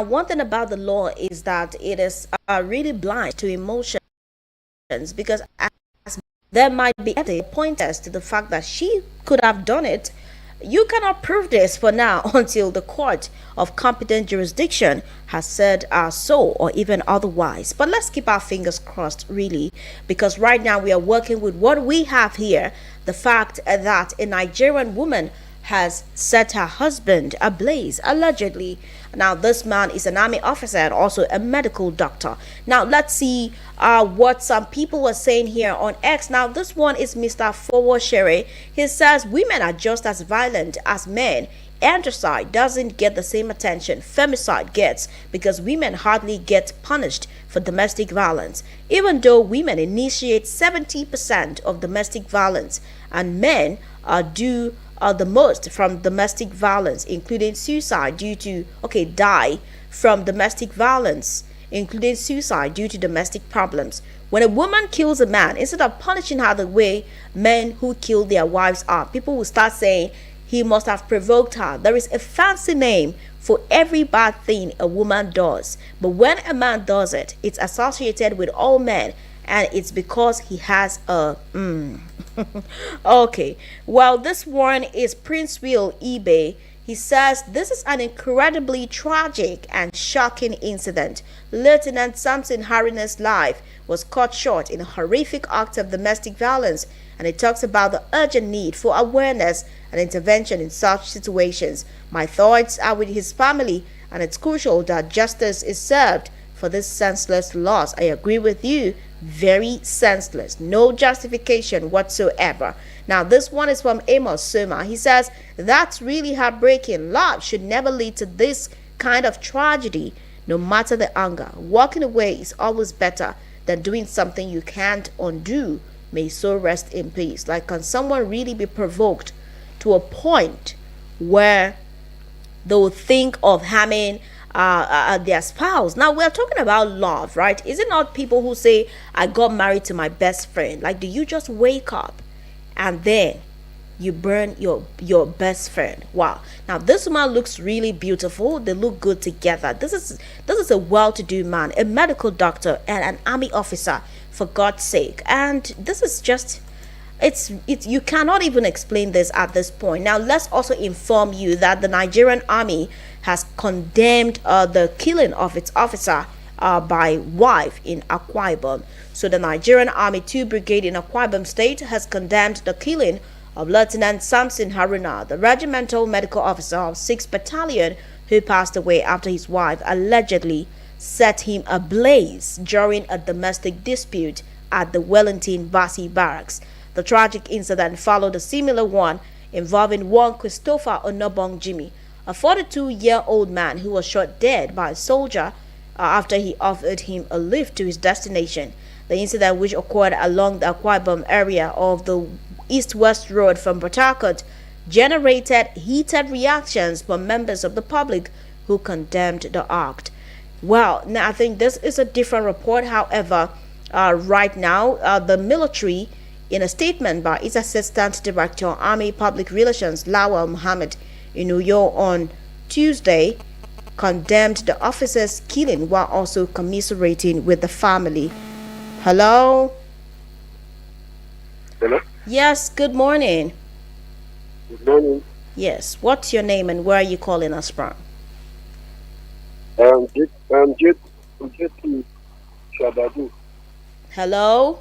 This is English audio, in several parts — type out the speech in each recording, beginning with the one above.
Now, one thing about the law is that it is really blind to emotions, because as there might be pointers to the fact that she could have done it. You cannot prove this for now until the court of competent jurisdiction has said so, or even otherwise. But let's keep our fingers crossed, really, because right now we are working with what we have here, the fact that a Nigerian woman has set her husband ablaze, allegedly. Now, this man is an army officer and also a medical doctor. Now, let's see what some people were saying here on X. Now, this one is Mr. Forward Sherry. He says women are just as violent as men. Androcide doesn't get the same attention femicide gets, because women hardly get punished for domestic violence, even though women initiate 70% of domestic violence and men do the most from domestic violence, including suicide due to, die from domestic violence, including suicide due to domestic problems. When a woman kills a man, instead of punishing her the way men who kill their wives are, people will start saying he must have provoked her. There is a fancy name for every bad thing a woman does. But when a man does it, it's associated with all men, and it's because he has a okay. Well, this one is Prince Will eBay. He says this is an incredibly tragic and shocking incident. Lieutenant Samson Harina's life was cut short in a horrific act of domestic violence, and it talks about the urgent need for awareness and intervention in such situations. My thoughts are with his family, and it's crucial that justice is served for this senseless loss. I agree with you. Very senseless. No justification whatsoever. Now, this one is from Amos Soma. He says, that's really heartbreaking. Love should never lead to this kind of tragedy, no matter the anger. Walking away is always better than doing something you can't undo. May so rest in peace. Like, can someone really be provoked to a point where they will think of harming their spouse? Now, we're talking about love, right? Is it not people who say, I got married to my best friend? Like, do you just wake up and then you burn your best friend? Wow. Now, this man looks really beautiful. They look good together. This is a well-to-do man, a medical doctor and an army officer, for God's sake. And this is just, it's you cannot even explain this at this point. Now, let's also inform you that the Nigerian army has condemned the killing of its officer by wife in Akwa Ibom. So the Nigerian Army 2 Brigade in Akwa Ibom State has condemned the killing of Lieutenant Samson Haruna, the regimental medical officer of 6th Battalion, who passed away after his wife allegedly set him ablaze during a domestic dispute at the Wellington Basi Barracks. The tragic incident followed a similar one involving one Christopher Onobong Jimmy, a 42-year-old man who was shot dead by a soldier after he offered him a lift to his destination. The incident, which occurred along the Akwa Ibom area of the east-west road from Port Harcourt, generated heated reactions from members of the public who condemned the act. Well, now I think this is a different report. However, right now, the military, in a statement by its Assistant Director, Army Public Relations, Lawal Mohammed, in Uyo on Tuesday, condemned the officer's killing while also commiserating with the family. Hello? Hello? Yes, good morning. Good morning. Yes, what's your name and where are you calling us from? Jetu Shabadu. Hello?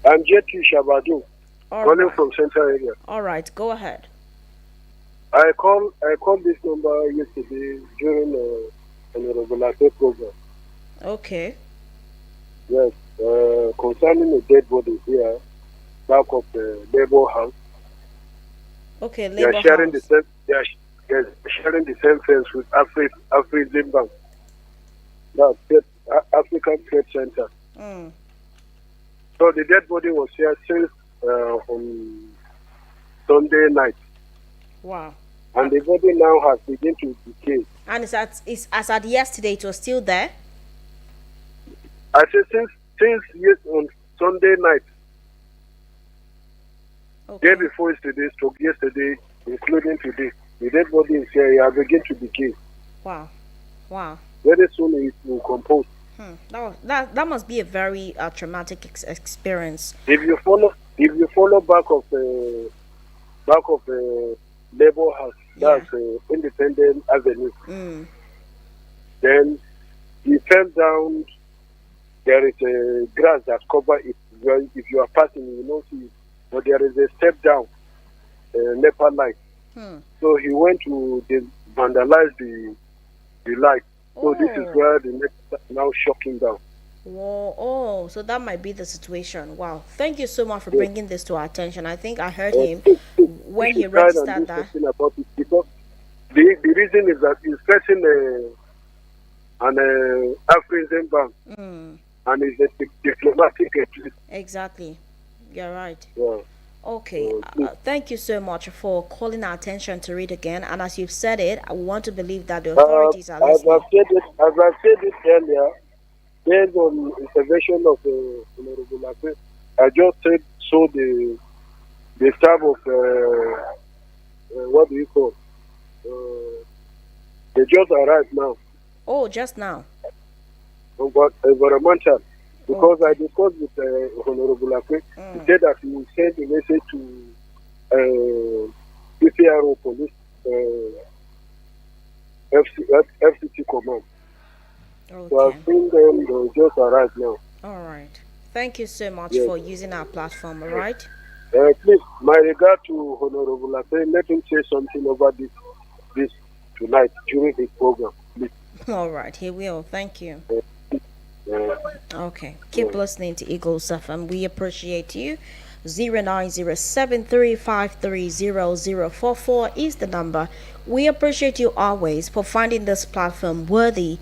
I'm Jetu Shabadu, calling from Central area. All right, go ahead. I called this number yesterday during an regulatory program. Okay. Yes, concerning a dead body here, back of the labor house. Okay, labor house. They are sharing the same fence with Afri Bank. That's African Trade Center. So the dead body was here since on Sunday night. Wow. And the body now has begun to decay. And it's as at yesterday, it was still there? I said since yes, on Sunday night. Okay. Day before yesterday, stroke yesterday, including today. The dead body is here, it has begun to decay. Wow. Wow. Very soon it will compose. That must be a very traumatic experience. If you follow back of labor house, Yeah. that's Independent Avenue. Mm. Then he fell down. There is a grass that cover it. If you are passing, you know see it. But there is a step down, NEPA light. Hmm. So he went to vandalize the light. So this is Oh. where the NEPA now shocking down. Whoa, oh, so that might be the situation. Wow. Thank you so much for Yes. bringing this to our attention. I think I heard him You when he should try and registered do that. something about it because the reason is that he's getting an African bank Mm, and it's a diplomatic entry. exactly. You're right. Yeah. Okay. Please. Thank you so much for calling our attention to it again. And as you've said it, I want to believe that the authorities are listening. As I've said it earlier, based on intervention of Honorable Akwa, I just said so the staff of what do you call? They just arrived now. Oh, just now. About environmental because I Okay. discussed with Honorable Akwe. He Mm. said that he will send a message to PPRO police, FCT command. So Okay. I've seen them, they just arrived now. All right. Thank you so much Yes. for using our platform, all right? Please, my regard to Honorable Akwe, let him say something over this tonight during his program. Please. All right. He will. Thank you. Uh, Okay. Keep uh, listening to Eagles FM. We appreciate you. 090735300044 is the number. We appreciate you always for finding this platform worthy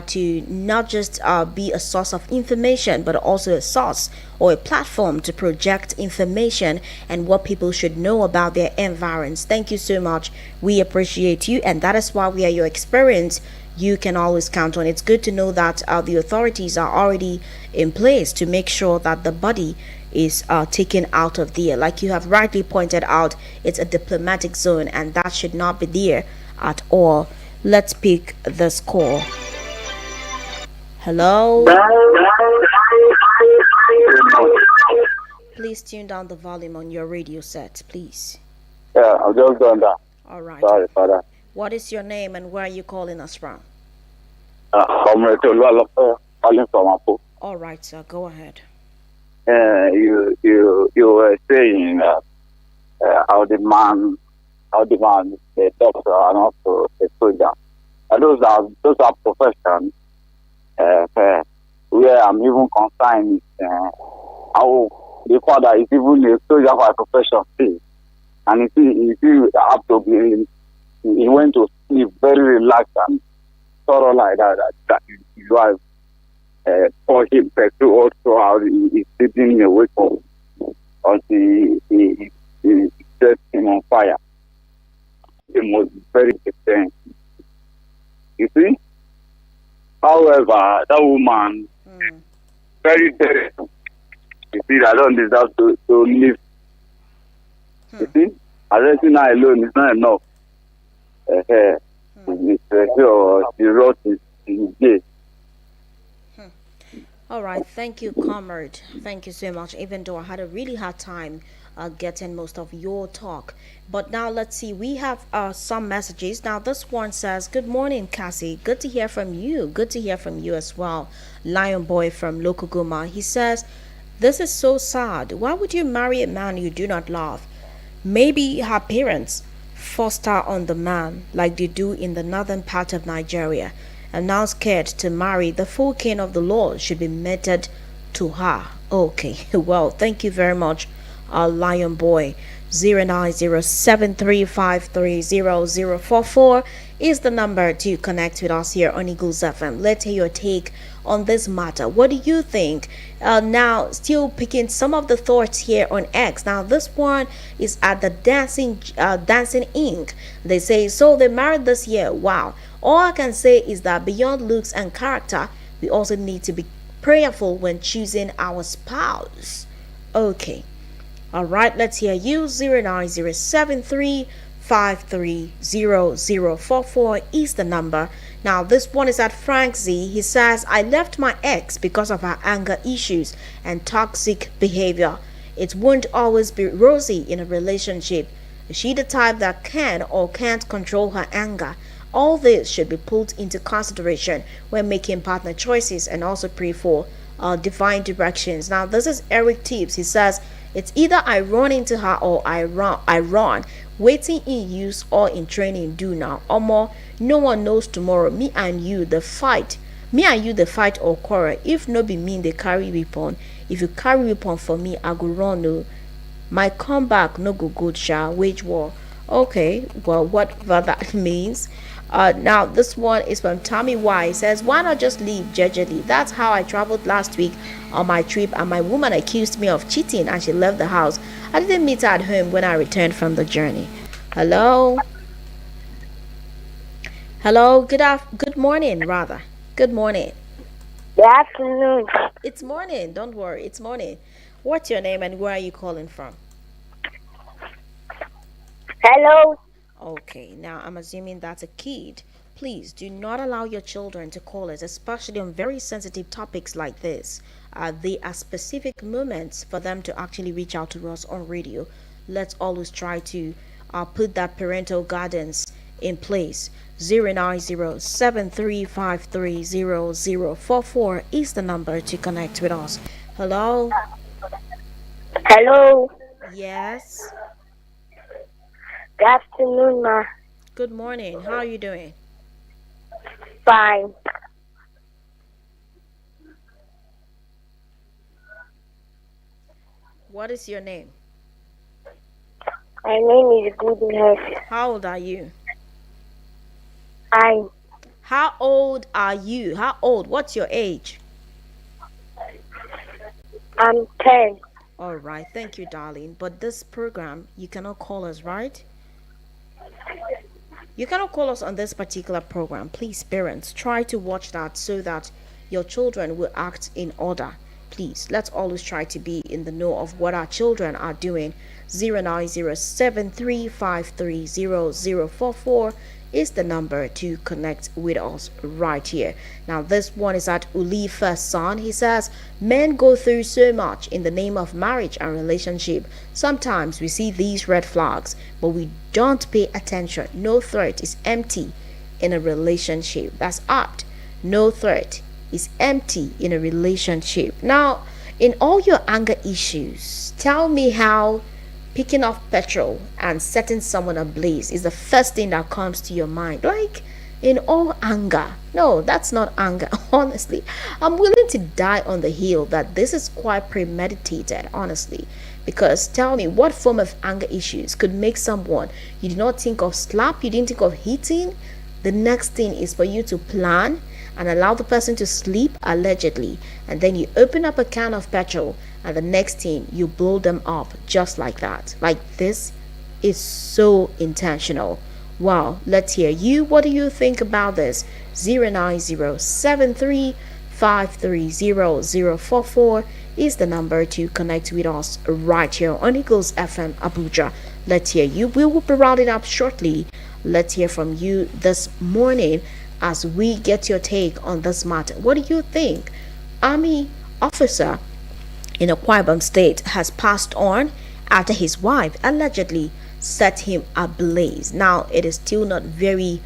to not just be a source of information, but also a source or a platform to project information and what people should know about their environs. Thank you so much. We appreciate you, and that is why we are your experience you can always count on. It's good to know that the authorities are already in place to make sure that the body is taken out of there. Like you have rightly pointed out, it's a diplomatic zone and that should not be there at all. Let's pick this call. Hello? Please tune down the volume on your radio set, please. Yeah, I've just done that. All right. Sorry for that. What is your name and where are you calling us from? Comrade Oluwalope, calling from Apo. All right, sir. Go ahead. You were saying how the man, the doctor, and also the soldier. Those are professions where I'm even concerned how the father is even a soldier by profession too. And if he have to be, he went to sleep very relaxed and thorough like that his wife pour him petrol also how he's sleeping away from until he set him on fire. It was very different. You see? However, that woman, very terrible. You see, I don't deserve to live. You see? Arresting her alone is not enough. The road is gay. All right, thank you, comrade. Thank you so much. Even though I had a really hard time getting most of your talk, but now let's see. We have some messages. Now this one says, "Good morning, Cassie. Good to hear from you. Good to hear from you as well." Lion Boy from Lokogoma. He says, "This is so sad. Why would you marry a man you do not love? Maybe her parents forced her on the man like they do in the northern part of Nigeria. And now scared to marry the full king of the Lord should be meted to her." Okay, well, thank you very much, Lion Boy. 090735300044 is the number to connect with us here on Eagles FM. Let's hear your take on this matter. What do you think? Now, still picking some of the thoughts here on X. Now, this one is at the Dancing Ink. They say, so they married this year. Wow. All I can say is that beyond looks and character, we also need to be prayerful when choosing our spouse. Okay. All right, let's hear you. 090735300044 734-813-0044 is the number. Now this one is at Frank Z. He says, I left my ex because of her anger issues and toxic behavior. It won't always be rosy in a relationship. Is she the type that can or can't control her anger? All this should be put into consideration when making partner choices, and also pray for divine directions. Now this is Eric Tibbs. He says, it's either I run into her or I run. Waiting in use or in training do now. Or more, no one knows tomorrow. Me and you the fight or quarrel. If no be mean they carry weapon. If you carry weapon for me, I go run. No, my comeback no go good. Shall wage war. Okay, well, whatever that means. Now this one is from Tommy Y. He says, why not just leave jejely? That's how I traveled last week on my trip, and my woman accused me of cheating and she left the house. I didn't meet her at home when I returned from the journey. Hello? Hello, good morning, rather. Good morning. Good afternoon. It's morning, don't worry, it's morning. What's your name and where are you calling from? Hello. Okay, now I'm assuming that's a kid. Please do not allow your children to call us, especially on very sensitive topics like this. There are specific moments for them to actually reach out to us on radio. Let's always try to put that parental guidance in place. 09073530044 is the number to connect with us. Hello? Hello. Yes? Good afternoon, ma. Good morning. How are you doing? Fine. What is your name? My name is Goodness. How old are you? How old are you? How old? What's your age? I'm 10. All right. Thank you, darling. But this program, you cannot call us, right? You cannot call us on this particular program. Please, parents, try to watch that so that your children will act in order. Please, let's always try to be in the know of what our children are doing. 09073530044 is the number to connect with us right here. Now this one is at Uli First Son. He says, men go through so much in the name of marriage and relationship. Sometimes we see these red flags, but we don't pay attention. No threat is empty in a relationship. That's apt. No threat is empty in a relationship. Now, in all your anger issues, tell me how picking off petrol and setting someone ablaze is the first thing that comes to your mind. Like, in all anger. No, that's not anger. Honestly, I'm willing to die on the hill that this is quite premeditated, honestly. Because tell me, what form of anger issues could make someone you did not think of slap, you didn't think of hitting? The next thing is for you to plan and allow the person to sleep, allegedly, and then you open up a can of petrol, and the next thing you blow them up just like that. Like, this is so intentional. Wow, let's hear you. What do you think about this? 09073530044 is the number to connect with us right here on Eagles FM Abuja. Let's hear you. We will be rounding up shortly. Let's hear from you this morning as we get your take on this matter. What do you think? Army officer in Akwa Ibom State has passed on after his wife allegedly set him ablaze. Now, it is still not very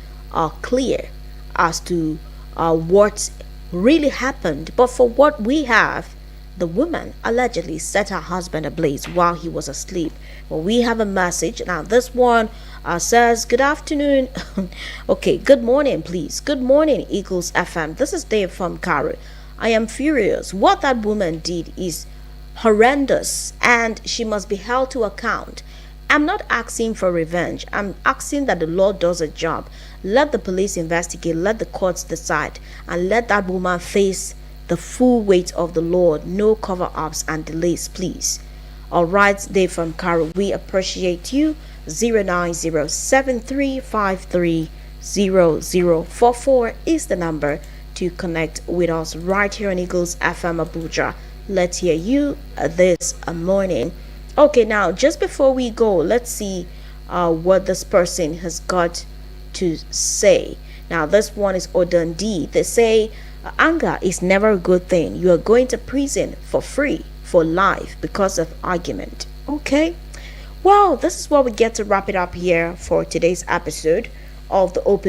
clear as to what really happened, but for what we have, the woman allegedly set her husband ablaze while he was asleep. Well, we have a message. Now, this one says, good afternoon. Okay, good morning, please. Good morning, Eagles FM. This is Dave from Cairo. I am furious. What that woman did is horrendous, and she must be held to account. I'm not asking for revenge. I'm asking that the law does a job. Let the police investigate, let the courts decide, and let that woman face the full weight of the law. No cover-ups and delays, please. All right, Dave from Cairo, we appreciate you. 09073530044 is the number to connect with us right here on Eagles FM Abuja. Let's hear you this morning. Okay, now just before we go, let's see what this person has got to say. Now, this one is Odandi. They say anger is never a good thing. You are going to prison for free for life because of argument. Okay. Well, this is what we get to wrap it up here for today's episode of the Open